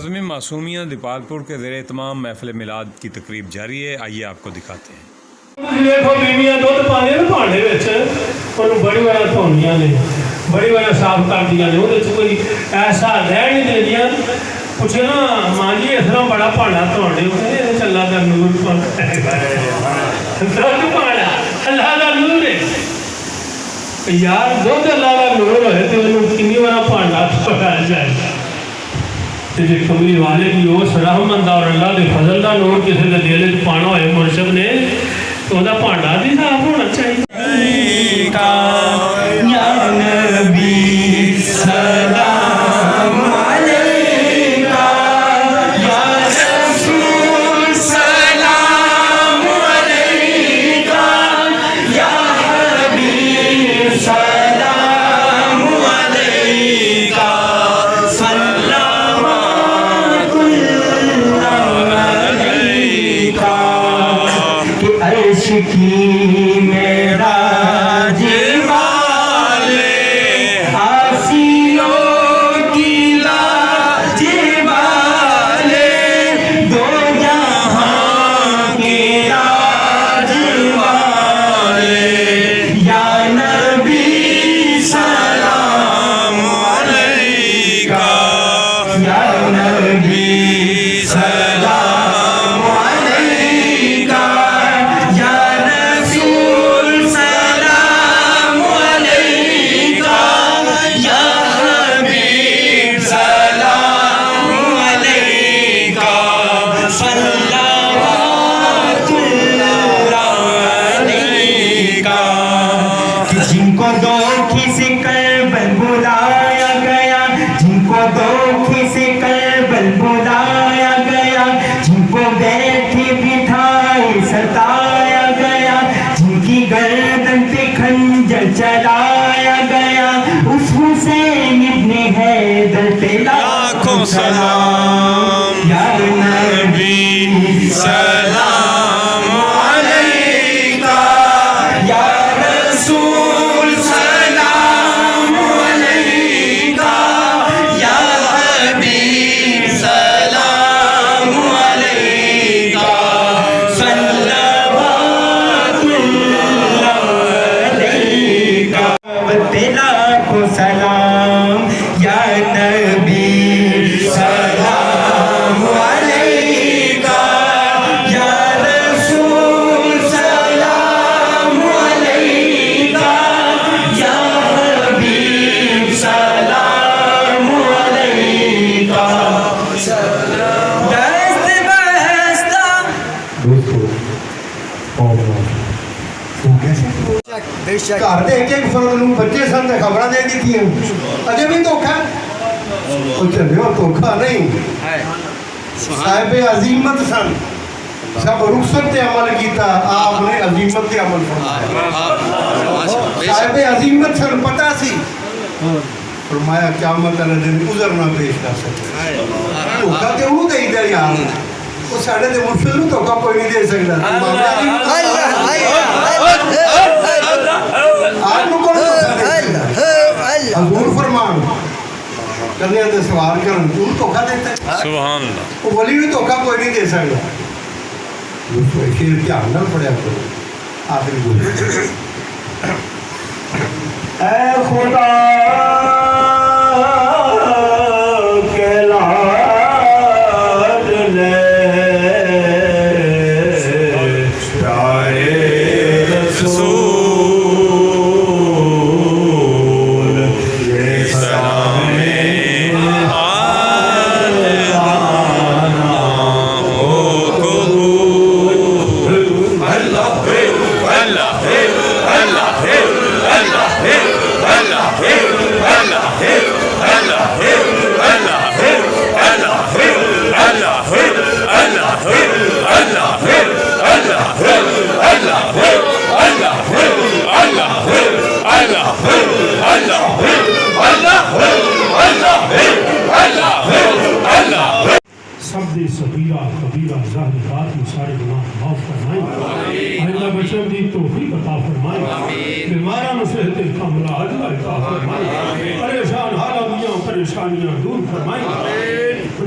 ناظمین معصومیہ دیپالپور کے زیر اہتمام محفل میلاد کی تقریب جاری ہے، آئیے آپ کو دکھاتے ہیں۔ دیکھو بیویاں دودھ پانے نا بھانڈے وچ انہوں بڑی بڑا دھوندیاں نے، بڑی بڑا صاف کردیاں نے، وہ کوئی ایسا رہ نہیں دیندیاں۔ پوچھے نا ماں جی اس طرح بڑا بھانڈا دھوندے ہو، چلا کر نور دودھ پانا اللہ کا نور ہے یار، دودھ اللہ کا نور ہوئے تو انہوں کنی بڑا بھانڈا دھونا چاہیے۔ جی کملی والے کی اس رحمت اور اللہ کے فضل کا نور کسی کے دل میں پانا ہوئے مرشد نے تو وہ بھانڈا بھی صاف ہونا چاہیے۔ یا نبی سلام علیکہ، یا رسول سلام علیکہ، یا حبیب سلام علیکہ، صلوات اللہ علیکہ۔ کہ عرش کی معراج والے آسیوں کی لاج والے، دو جہاں کے راج والے، یا نبی سلام علیکہ، یا نبی سلام علیکہ، یا رسول سلام علیکہ، یا حبیب سلام علیکہ، صلوات اللہ علیکہ۔ کہ جن کو دھوکے سے کربل بلایا گیا، جن کو دھوکے سے کربل بلایا گیا، جن کو بیٹھے بٹھائے ستایا گیا، جن کی گردن پہ خنجر چلایا گیا، اس حسین ابن حیدر پہ لاکھوں سلام۔ یا نبی سلام علیکہ، یا رسول سلام علیکہ، یا حبیب سلام علیکہ، صلوات اللہ علیکہ۔ لاکھوں سلام، یا نبی سلام علیکہ، یا رسول سلام علیکہ، یا حبیب سلام علیکہ۔ دست بستہ گھر دے کے بچے سن خبر دے دی اجے بھی دھوکھا چلو دھوکھا نہیں، صاحب عظیمت سن، سب رخصت تے عمل کیتا، آپ نے عظیمت تے عمل فرمایا۔ صاحب عظیمت سن، پتہ سی، فرمایا قیامت والے دن عذر نہ پیش کر سکتے۔ دھوکھا تے وہ دے دے یار، وہ ساڈے تے مرشد نوں دھوکھا کوئی نہیں دے سکدا۔ حضور فرمان کنیا دے سوال کرن تو دھوکا دیتا ہے، سبحان اللہ۔ وہ ولی بھی دھوکا کوئی نہیں دے سکتا۔ شیر دھیان نال پڑھیا کرو، آخری بولے اے خدا کے لاڈ لے سب دی صغیرہ کبیرہ ظاہر باطن سارے گناہ معاف فرمائیں، اللہ بچوں دی توفیق عطا فرمائیں، بیماران صحت کاملہ عطا فرمائیں، پریشان حالات پریشانیاں دور فرمائیں۔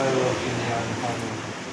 I